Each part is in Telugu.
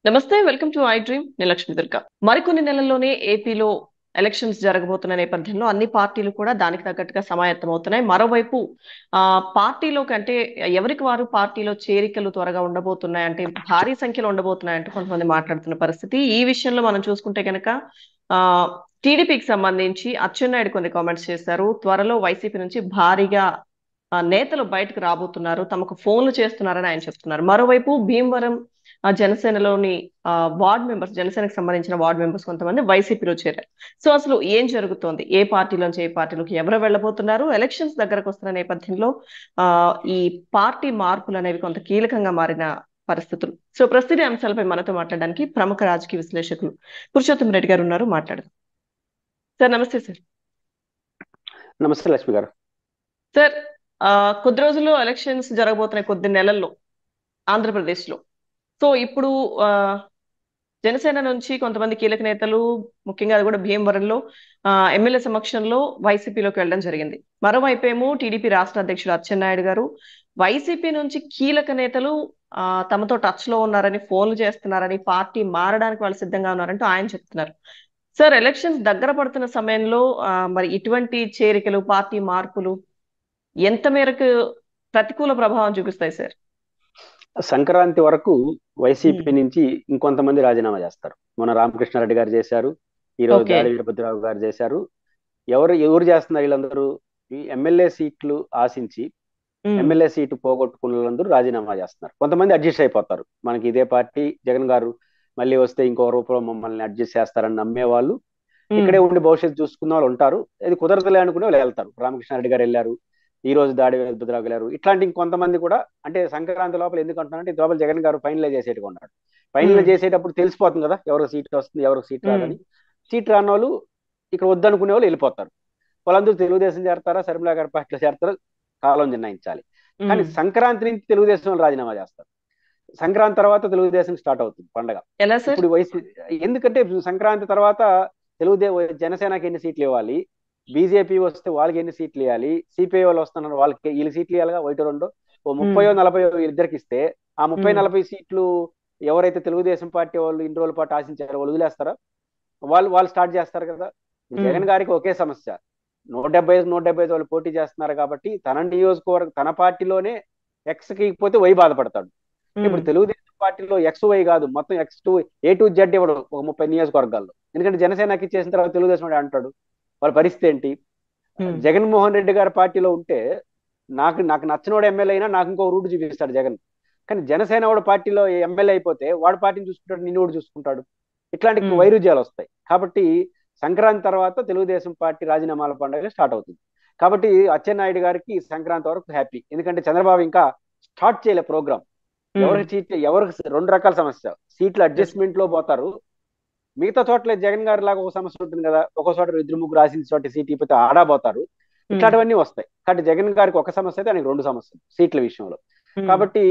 నమస్తే, వెల్కమ్ టు ఐ డ్రీమ్. నేను లక్ష్మి దుర్గా. మరికొన్ని నెలల్లోనే ఏపీలో ఎలక్షన్స్ జరగబోతున్న నేపథ్యంలో అన్ని పార్టీలు కూడా దానికి తగ్గట్టుగా సమాయత్తమవుతున్నాయి. మరోవైపు పార్టీలోకి అంటే ఎవరికి వారు పార్టీలో చేరికలు త్వరగా ఉండబోతున్నాయి, అంటే భారీ సంఖ్యలో ఉండబోతున్నాయి అంటే కొంతమంది మాట్లాడుతున్న పరిస్థితి. ఈ విషయంలో మనం చూసుకుంటే కనుక ఆ టీడీపీకి సంబంధించి అచ్చెన్నాయుడు కొన్ని కామెంట్స్ చేశారు. త్వరలో వైసీపీ నుంచి భారీగా నేతలు బయటకు రాబోతున్నారు, తమకు ఫోన్లు చేస్తున్నారని ఆయన చెప్తున్నారు. మరోవైపు భీమవరం జనసేనలోని వార్డ్ మెంబర్స్, జనసేనకు సంబంధించిన వార్డ్ మెంబర్స్ కొంతమంది వైసీపీలో చేరారు. సో అసలు ఏం జరుగుతోంది, ఏ పార్టీలోంచి ఏ పార్టీలోకి ఎవరు వెళ్ళబోతున్నారు, ఎలక్షన్స్ దగ్గరకు వస్తున్న నేపథ్యంలో ఆ ఈ పార్టీ మార్పులు అనేవి కొంత కీలకంగా మారిన పరిస్థితులు. సో ప్రస్తుత అంశాలపై మనతో మాట్లాడడానికి ప్రముఖ రాజకీయ విశ్లేషకులు పురుషోత్తం రెడ్డి గారు ఉన్నారు. మాట్లాడదాం సార్. నమస్తే సార్. నమస్తే లక్ష్మి గారు. సార్, కొద్ది రోజుల్లో ఎలక్షన్స్ జరగబోతున్నాయి, కొద్ది నెలల్లో ఆంధ్రప్రదేశ్ లో. సో ఇప్పుడు ఆ జనసేన నుంచి కొంతమంది కీలక నేతలు, ముఖ్యంగా అది కూడా భీమవరంలో ఎమ్మెల్యే సమక్షంలో వైసీపీలోకి వెళ్ళడం జరిగింది. మరోవైపు ఏమో టీడీపీ రాష్ట్ర అధ్యక్షుడు అచ్చెన్నాయుడు గారు వైసీపీ నుంచి కీలక నేతలు తమతో టచ్ లో ఉన్నారని, ఫోన్లు చేస్తున్నారని, పార్టీ మారడానికి వాళ్ళు సిద్ధంగా ఉన్నారంటూ ఆయన చెప్తున్నారు. సార్, ఎలక్షన్స్ దగ్గర పడుతున్న సమయంలో మరి ఇటువంటి చేరికలు, పార్టీ మార్పులు ఎంత మేరకు ప్రతికూల ప్రభావం చూపిస్తాయి సార్? సంక్రాంతి వరకు వైసీపీ నుంచి ఇంకొంతమంది రాజీనామా చేస్తారు. మన రామకృష్ణారెడ్డి గారు చేశారు, ఈరోజు దాడి వీరభద్రరావు గారు చేశారు. ఎవరు చేస్తున్నారు? వీళ్ళందరూ ఈ ఎమ్మెల్యే సీట్లు ఆశించి ఎమ్మెల్యే సీటు పోగొట్టుకున్న వాళ్ళందరూ రాజీనామా చేస్తున్నారు. కొంతమంది అడ్జస్ట్ అయిపోతారు. మనకి ఇదే పార్టీ, జగన్ గారు మళ్ళీ వస్తే ఇంకో రూపంలో మమ్మల్ని అడ్జస్ట్ చేస్తారని నమ్మే వాళ్ళు ఇక్కడే ఉండి భవిష్యత్తు చూసుకున్న వాళ్ళు ఉంటారు. ఇది కుదరదులే అనుకునే వాళ్ళు వెళ్తారు. రామకృష్ణారెడ్డి గారు వెళ్ళారు, ఈ రోజు దాడి వీరభద్రరావు వెళ్ళారు. ఇట్లాంటి ఇంకొంతమంది కూడా, అంటే సంక్రాంతి లోపల ఎందుకు అంటున్నారంటే ఈ లోపల జగన్ గారు ఫైనలైజ్ చేసేట్టుగా ఉన్నాడు. ఫైనలైజ్ చేసేటప్పుడు తెలిసిపోతుంది కదా ఎవరికి సీట్ వస్తుంది, ఎవరికి సీట్ రాదని. సీట్ రాని వాళ్ళు ఇక్కడ వద్దనుకునే వాళ్ళు వెళ్ళిపోతారు. వాళ్ళందరూ తెలుగుదేశం చేరతారా, శర్మిలా గారి పార్టీలో చేరతారా, కాలం నిర్ణయించాలి. కానీ సంక్రాంతి నుంచి తెలుగుదేశం వాళ్ళు రాజీనామా చేస్తారు. సంక్రాంతి తర్వాత తెలుగుదేశం స్టార్ట్ అవుతుంది పండగ. ఇప్పుడు ఎందుకంటే సంక్రాంతి తర్వాత జనసేనకి ఎన్ని సీట్లు ఇవ్వాలి, బీజేపీ వస్తే వాళ్ళకి ఎన్ని సీట్లు ఇవ్వాలి, సిపిఐ వాళ్ళు వస్తున్నారు వాళ్ళకి వీళ్ళు సీట్లు ఇవ్వాలిగా, ఒకటి రెండు 30-40 ఇద్దరికి ఇస్తే ఆ 30-40 సీట్లు ఎవరైతే తెలుగుదేశం పార్టీ వాళ్ళు ఇన్ని రోజుల పాటు ఆశించారో వాళ్ళు వదిలేస్తారా? వాళ్ళు స్టార్ట్ చేస్తారు కదా. జగన్ గారికి ఒకే సమస్య, 175 వాళ్ళు పోటీ చేస్తున్నారు కాబట్టి తన నియోజకవర్గం, తన పార్టీలోనే ఎక్స్కి పోతే వై బాధపడతాడు. ఇప్పుడు తెలుగుదేశం పార్టీలో ఎక్స్ వై కాదు, మొత్తం X to A to Z ఇవ్వడు ఒక 30 నియోజకవర్గాల్లో. ఎందుకంటే జనసేనకి ఇచ్చేసిన తర్వాత తెలుగుదేశం అంటాడు. వాళ్ళ పరిస్థితి ఏంటి? జగన్మోహన్ రెడ్డి గారి పార్టీలో ఉంటే నాకు నచ్చినోడు ఎమ్మెల్యే అయినా నాకు ఇంకో రూట్ చూపిస్తాడు జగన్. కానీ జనసేన వాడు పార్టీలో ఎమ్మెల్యే అయిపోతే వాడు పార్టీని చూసుకుంటాడు, నిన్ను కూడా చూసుకుంటాడు. ఇట్లాంటి వైరుధ్యాలు వస్తాయి. కాబట్టి సంక్రాంతి తర్వాత తెలుగుదేశం పార్టీ రాజీనామాల పండుగ స్టార్ట్ అవుతుంది. కాబట్టి అచ్చెన్నాయుడు గారికి సంక్రాంతి వరకు హ్యాపీ. ఎందుకంటే చంద్రబాబు ఇంకా స్టార్ట్ చేయలే ప్రోగ్రామ్. ఎవరికి రెండు రకాల సమస్య, సీట్ల అడ్జస్ట్మెంట్ లో పోతారు. మిగతా చోట్ల జగన్ గారి లాగా ఒక సమస్య ఉంటుంది కదా, ఒక చోట 2-3 రాసిన చోట సీట్ ఇపోతే ఆడాపోతారు. ఇట్లాంటివన్నీ వస్తాయి. కాబట్టి జగన్ గారికి ఒక సమస్య అయితే ఆయనకి 2 సమస్యలు సీట్ల విషయంలో. కాబట్టి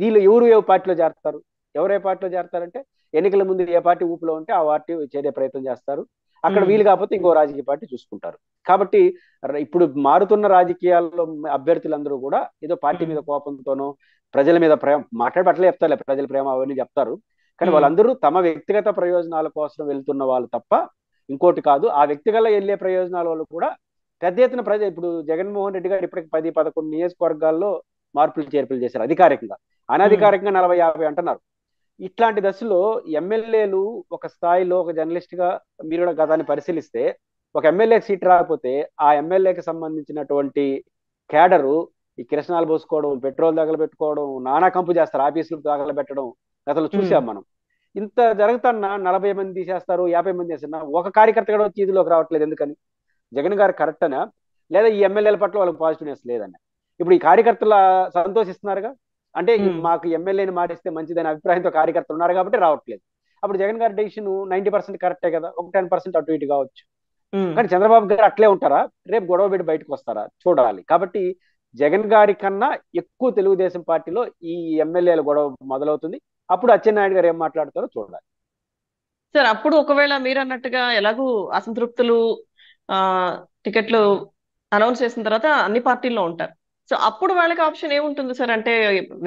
వీళ్ళు ఎవరు ఏ పార్టీలో చేరతారు, ఎవరే పార్టీలో చేరతారంటే ఎన్నికల ముందు ఏ పార్టీ ఊపులో ఉంటే ఆ పార్టీ చేరే ప్రయత్నం చేస్తారు. అక్కడ వీలు కాకపోతే ఇంకో రాజకీయ పార్టీ చూసుకుంటారు. కాబట్టి ఇప్పుడు మారుతున్న రాజకీయాల్లో అభ్యర్థులందరూ కూడా ఏదో పార్టీ మీద కోపంతోనో ప్రజల మీద ప్రేమ అట్లే చెప్తారు, ప్రజల ప్రేమ అవన్నీ చెప్తారు. కానీ వాళ్ళందరూ తమ వ్యక్తిగత ప్రయోజనాల కోసం వెళ్తున్న వాళ్ళు తప్ప ఇంకోటి కాదు. ఆ వ్యక్తిగత వెళ్ళే ప్రయోజనాల వాళ్ళు కూడా పెద్ద ఎత్తున ఇప్పుడు జగన్మోహన్ రెడ్డి గారు ఇప్పటికి 10-11 నియోజకవర్గాల్లో మార్పులు చేర్పులు చేశారు అధికారికంగా. అనధికారికంగా 40-50 అంటున్నారు. ఇట్లాంటి దశలో ఎమ్మెల్యేలు ఒక స్థాయిలో, ఒక జర్నలిస్ట్ గా మీరు కూడా గతాన్ని పరిశీలిస్తే, ఒక ఎమ్మెల్యేకి సీట్ రాకపోతే ఆ ఎమ్మెల్యేకి సంబంధించినటువంటి క్యాడరు ఈ కిరసనాలు పోసుకోవడం, పెట్రోల్ తగలబెట్టుకోవడం, నానా కంపు చేస్తారు, ఆఫీసులు తగలబెట్టడం గతంలో చూసాం మనం. ఇంత జరుగుతున్నా 40 మంది తీసేస్తారు, 50 మంది చేస్తున్నా ఒక కార్యకర్త కూడా వచ్చి ఇదిలోకి రావట్లేదు. ఎందుకని? జగన్ గారు కరెక్ట్ అనా, లేదా ఈ ఎమ్మెల్యేల పట్ల వాళ్ళకి పాజిటివ్నెస్ లేదన్న? ఇప్పుడు ఈ కార్యకర్తల సంతోషిస్తున్నారుగా, అంటే మాకు ఎమ్మెల్యేని మారిస్తే మంచిదనే అభిప్రాయంతో కార్యకర్తలు ఉన్నారు కాబట్టి రావట్లేదు. అప్పుడు జగన్ గారి డెసిషన్ 90% కరెక్టే కదా, ఒక 10% అటు ఇటు కావచ్చు. కానీ చంద్రబాబు గారు అట్లే ఉంటారా, రేపు గొడవ పెట్టి బయటకు వస్తారా చూడాలి. కాబట్టి జగన్ గారి కన్నా ఎక్కువ తెలుగుదేశం పార్టీలో ఈ ఎమ్మెల్యేల గొడవ మొదలవుతుంది. అప్పుడు అచ్చెన్నాయుడు గారు ఏం మాట్లాడతారో చూడాలి. సార్, అప్పుడు ఒకవేళ మీరు అన్నట్టుగా ఎలాగూ అసంతృప్తులు టికెట్లు అనౌన్స్ చేసిన తర్వాత అన్ని పార్టీల్లో ఉంటారు. సో అప్పుడు వాళ్ళకి ఆప్షన్ ఏముంటుంది సార్? అంటే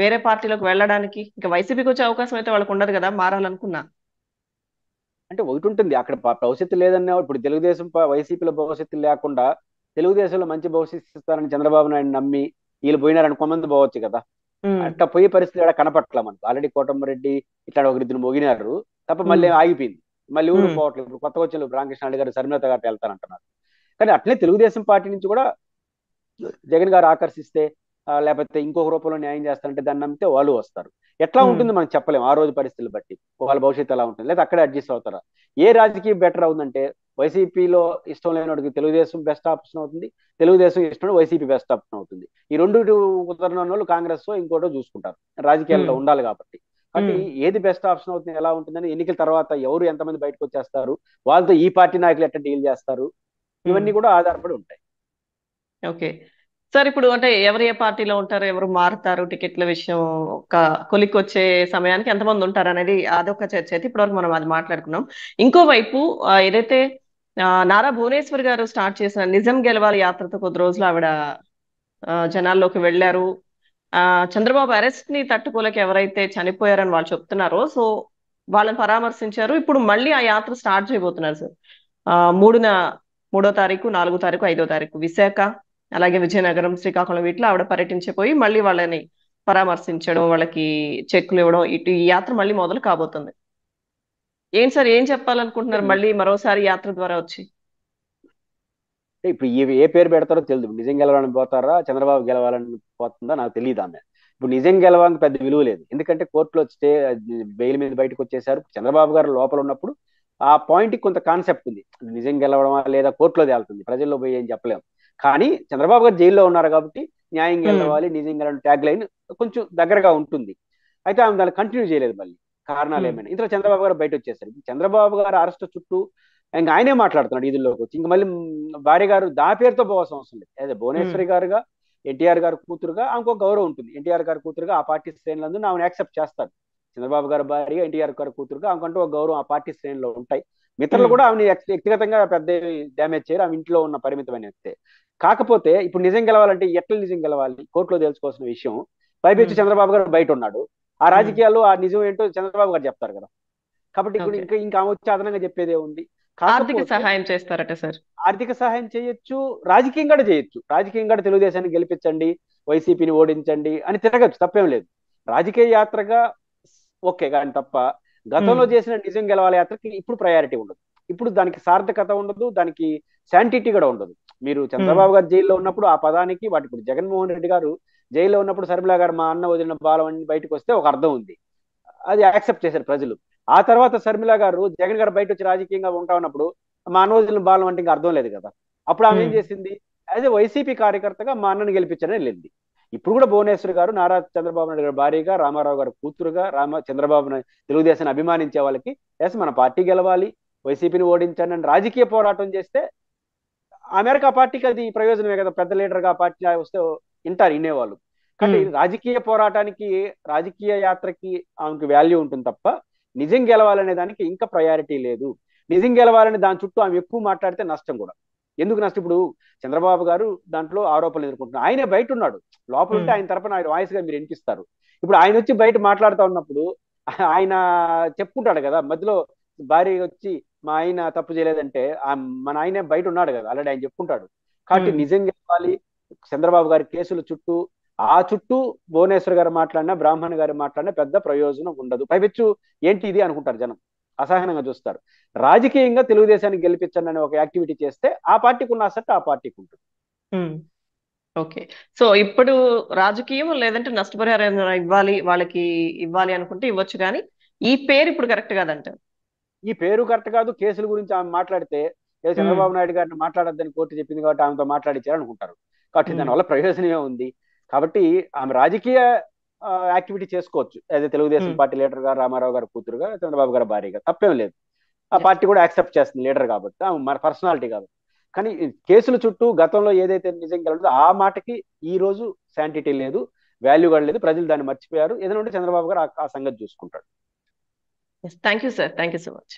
వేరే పార్టీలోకి వెళ్ళడానికి ఇంకా వైసీపీకి వచ్చే అవకాశం అయితే వాళ్ళకి ఉండదు కదా మారాలనుకున్నా. అంటే ఒకటి ఉంటుంది అక్కడ భవిష్యత్తు లేదన్నా ఇప్పుడు తెలుగుదేశం వైసీపీలో భవిష్యత్తు లేకుండా తెలుగుదేశంలో మంచి భవిష్యత్తు ఇస్తారని చంద్రబాబు నాయుడు నమ్మి వీళ్ళు పోయినారని కొంతమంది పోవచ్చు కదా. ఉమ్, అట్లా పోయే పరిస్థితి కూడా కనపట్ల మనకు. ఆల్రెడీ కోటమిరెడ్డి ఇట్లా ఒకరిద్దరు మోగినారు తప్ప మళ్ళీ ఉమ్, ఆగిపోయింది. మళ్ళీ ఊరు ఉమ్, పోవట్లేదు. ఇప్పుడు కొత్తగా వచ్చిన రామకృష్ణ గారు శర్మిలత గారు వెళ్తారంటున్నారు. కానీ అట్లే తెలుగుదేశం పార్టీ నుంచి కూడా జగన్ గారు ఆకర్షిస్తే లేకపోతే ఇంకొక రూపంలో న్యాయం చేస్తారంటే దాన్ని నమ్మితే వాళ్ళు వస్తారు. ఎట్లా ఉమ్, ఉంటుంది మనం చెప్పలేము ఆ రోజు పరిస్థితులు బట్టి. వాళ్ళ భవిష్యత్తు ఎలా ఉంటుంది లేదా అక్కడే అడ్జస్ట్ అవుతారా. ఏ రాజకీయం బెటర్ అవుతుందంటే వైసీపీలో ఇష్టం లేనివాడికి తెలుగుదేశం బెస్ట్ ఆప్షన్ అవుతుంది, తెలుగుదేశం ఇష్టం వైసీపీ బెస్ట్ ఆప్షన్ అవుతుంది. ఈ రెండు కుదరని వాళ్ళు కాంగ్రెస్ ఇంకోటో చూసుకుంటారు, రాజకీయాల్లో ఉమ్, ఉండాలి కాబట్టి. కాబట్టి ఉమ్, ఏది బెస్ట్ ఆప్షన్ అవుతుంది ఎలా ఉంటుందని ఎన్నికల తర్వాత ఎవరు ఎంతమంది బయటకు వచ్చేస్తారు, వాళ్ళతో ఈ పార్టీ నాయకులు ఎట్లా డీల్ చేస్తారు, ఉమ్. ఇవన్నీ కూడా ఆధారపడి ఉంటాయి. ఓకే సార్, ఇప్పుడు అంటే ఎవరు ఏ పార్టీలో ఉంటారు, ఎవరు మారుతారు, టికెట్ల విషయం ఒక కొలిక్కి వచ్చే సమయానికి ఎంతమంది ఉంటారు అనేది అదొక చర్చ అయితే ఇప్పటివరకు మనం అది మాట్లాడుకున్నాం. ఇంకోవైపు ఏదైతే నారా భువనేశ్వర్ గారు స్టార్ట్ చేసిన నిజం గెలవాలి యాత్రతో కొద్ది రోజులు ఆవిడ జనాల్లోకి వెళ్ళారు. ఆ చంద్రబాబు అరెస్ట్ ని తట్టుకోలేక ఎవరైతే చనిపోయారని వాళ్ళు చెప్తున్నారో, సో వాళ్ళని పరామర్శించారు. ఇప్పుడు మళ్ళీ ఆ యాత్ర స్టార్ట్ చేయబోతున్నారు సార్. ఆ మూడున 3వ తారీఖు, 4వ తారీఖు, 5వ తారీఖు విశాఖ, అలాగే విజయనగరం, శ్రీకాకుళం వీటిలో ఆవిడ పర్యటించిపోయి మళ్ళీ వాళ్ళని పరామర్శించడం, వాళ్ళకి చెక్కులు ఇవ్వడం, ఇటు ఈ యాత్ర మళ్ళీ మొదలు కాబోతుంది. ఏం సార్, ఏం చెప్పాలనుకుంటున్నారు మళ్ళీ మరోసారి యాత్ర ద్వారా వచ్చి? ఇప్పుడు ఏ పేరు పెడతారో తెలియదు. నిజం గెలవాలని పోతారా చంద్రబాబు గెలవాలని పోతుందా నాకు తెలియదు ఆమె. ఇప్పుడు నిజం గెలవాలని పెద్ద విలువ లేదు, ఎందుకంటే కోర్టులో స్టే బెయిల్ మీద బయటకు వచ్చేసారు. చంద్రబాబు గారు లోపల ఉన్నప్పుడు ఆ పాయింట్ కొంత కాన్సెప్ట్ ఉంది, నిజం గెలవడమా లేదా కోర్టులో తేలుతుంది, ప్రజల్లో పోయి ఏం చెప్పలేము. కానీ చంద్రబాబు గారు జైల్లో ఉన్నారు కాబట్టి న్యాయం ఉమ్, గెలవాలి నిజం గెలవడం ట్యాగ్ లైన్ కొంచెం దగ్గరగా ఉంటుంది. అయితే ఆమె దాన్ని కంటిన్యూ చేయలేదు. మళ్ళీ కారణాలు ఉమ్, ఏమైనా ఇంతలో చంద్రబాబు గారు బయట వచ్చేసారు. చంద్రబాబు గారు అరెస్ట్ చుట్టూ ఇంకా ఆయనే మాట్లాడుతున్నాడు ఈదుల్లోకి వచ్చి. ఇంక మళ్ళీ భార్య గారు దా పేరుతో పోవాల్సిన అవసరం లేదు. అదే ఉమ్, భువనేశ్వరి గారుగా ఎన్టీఆర్ గారు కూతురుగా ఆమెకు గౌరవం ఉంటుంది. ఎన్టీఆర్ గారి కూతురుగా ఆ పార్టీ శ్రేణులందు ఆమెను యాక్సెప్ట్ చేస్తారు. చంద్రబాబు గారు భార్య ఎన్టీఆర్ గారి కూతురుగా ఆమెకంటూ ఒక గౌరవం ఆ పార్టీ శ్రేణిలో ఉంటాయి. మిత్రులు ఉమ్, కూడా ఆమెను వ్యక్తిగతంగా పెద్ద డ్యామేజ్ చేయరు, ఆమె ఇంట్లో ఉన్న పరిమితమైన వ్యక్తే. కాకపోతే ఇప్పుడు నిజం గెలవాలంటే ఎట్లా నిజం గెలవాలి కోర్టులో తెలుసుకోవాల్సిన విషయం. పైపెచ్చు ఉమ్, చంద్రబాబు గారు బయట ఉన్నాడు. ఆ ఉమ్. రాజకీయాల్లో ఆ నిజం ఏంటో చంద్రబాబు గారు చెప్తారు కదా. కాబట్టి ఇప్పుడు ఓకే, ఇంకా ఆమె వచ్చి అదనంగా చెప్పేదే ఉంది. ఆర్థిక కాకపోతే సహాయం చేస్తారట సార్? ఆర్థిక సహాయం చేయొచ్చు, రాజకీయం కూడా చేయొచ్చు. రాజకీయం కూడా తెలుగుదేశాన్ని గెలిపించండి, వైసీపీని ఓడించండి అని తిరగచ్చు, తప్పేం లేదు. రాజకీయ యాత్రగా ఓకే, కానీ తప్ప ఉమ్, గతంలో చేసిన నిజం గెలవాలి యాత్రకి ఇప్పుడు ప్రయారిటీ ఉండదు. ఇప్పుడు దానికి సార్థకత ఉండదు, దానికి శాంటిటీ కూడా ఉండదు. మీరు ఉమ్, చంద్రబాబు గారు జైల్లో ఉన్నప్పుడు ఆ పదానికి వాటి ఇప్పుడు జగన్మోహన్ రెడ్డి గారు జైల్లో ఉన్నప్పుడు శర్మిల గారు మా అన్న వదిలిన బాలం అని బయటకు వస్తే ఒక అర్థం ఉంది, అది యాక్సెప్ట్ చేశారు ప్రజలు. ఆ తర్వాత శర్మిల గారు జగన్ గారు బయట వచ్చి రాజకీయంగా ఉంటా ఉన్నప్పుడు మా అన్న వదిలిన బాలం అంటే ఇంకా అర్థం లేదు కదా. అప్పుడు ఆమె ఏం ఉమ్, చేసింది, యాజ్ ఏ వైసీపీ కార్యకర్తగా మా అన్నని గెలిపించడం వెళ్ళింది. ఇప్పుడు కూడా భువనేశ్వర్ గారు నారా చంద్రబాబు నాయుడు గారు భార్యగా, రామారావు గారు కూతురుగా, చంద్రబాబు నాయుడు తెలుగుదేశాన్ని అభిమానించే వాళ్ళకి ఎస్ మన పార్టీ గెలవాలి, వైసీపీని ఓడించండి అని రాజకీయ పోరాటం చేస్తే అమెరికా పార్టీకి అది ప్రయోజనమే కదా. పెద్ద లీడర్గా ఆ పార్టీ వస్తే వింటారు వినేవాళ్ళు. కాబట్టి ఉమ్, రాజకీయ పోరాటానికి రాజకీయ యాత్రకి ఆమెకు వాల్యూ ఉంటుంది తప్ప నిజం గెలవాలనే దానికి ఇంకా ప్రయారిటీ లేదు. నిజం గెలవాలని దాని చుట్టూ ఆమె ఎక్కువ మాట్లాడితే నష్టం కూడా. ఎందుకు నష్టం, ఇప్పుడు చంద్రబాబు గారు దాంట్లో ఆరోపణలు ఎదుర్కొంటున్నారు, ఆయనే బయట ఉన్నాడు. లోపల ఉంటే ఉమ్, ఆయన తరపున ఆయన వాయిస్ గా మీరు వినిపిస్తారు. ఇప్పుడు ఆయన వచ్చి బయట మాట్లాడుతూ ఉన్నప్పుడు ఆయన చెప్పుకుంటాడు కదా మధ్యలో. భార్య వచ్చి మా ఆయన తప్పు చేయలేదంటే మన ఆయనే బయట ఉన్నాడు కదా, ఆల్రెడీ ఆయన చెప్పుకుంటాడు. కాబట్టి ఉమ్. నిజం గెలవాలి, చంద్రబాబు గారి కేసుల చుట్టూ ఆ చుట్టూ భువనేశ్వర్ గారు మాట్లాడినా బ్రాహ్మణ్ గారు మాట్లాడినా పెద్ద ప్రయోజనం ఉండదు. పైపెచ్చు ఏంటి ఇది అనుకుంటారు జనం, అసహనంగా చూస్తారు. రాజకీయంగా తెలుగుదేశాన్ని గెలిపించండి అనే ఒక యాక్టివిటీ చేస్తే ఆ పార్టీకి ఉన్న అసెట్ ఆ పార్టీకి ఉంటుంది. ఉమ్. ఓకే. సో ఇప్పుడు రాజకీయం లేదంటే నష్టపరిహారం ఏమైనా ఇవ్వాలి వాళ్ళకి, ఇవ్వాలి అనుకుంటే ఇవ్వచ్చు, కానీ ఈ పేరు ఇప్పుడు కరెక్ట్ కాదంటారు. ఈ పేరు కరెక్ట్ కాదు. కేసుల గురించి ఆమె మాట్లాడితే ఏదో ఉమ్, చంద్రబాబు నాయుడు గారిని మాట్లాడొద్దని కోర్టు చెప్పింది కాబట్టి ఆమెతో మాట్లాడించారు అనుకుంటారు. కాబట్టి ఉమ్, దానివల్ల ప్రయోజనమే ఉంది. కాబట్టి ఆమె రాజకీయ యాక్టివిటీ చేసుకోవచ్చు, అదే తెలుగుదేశం ఉమ్. పార్టీ లీడర్ గా, రామారావు గారు కూతురుగా, చంద్రబాబు గారు భార్యగా, తప్పేం లేదు. ఆ Yes. పార్టీ కూడా యాక్సెప్ట్ చేస్తుంది లీడర్ కాబట్టి, ఆమె మన పర్సనాలిటీ కాబట్టి. కానీ ఈ కేసుల చుట్టూ గతంలో ఏదైతే నిజం గెలదో ఆ మాటకి ఈ రోజు శాంటిటీ లేదు, వాల్యూ కూడా లేదు. ప్రజలు దాన్ని మర్చిపోయారు. ఏదైనా ఉంటే చంద్రబాబు గారు ఆ సంగతి చూసుకుంటాడు. Yes. Thank you sir, thank you so much.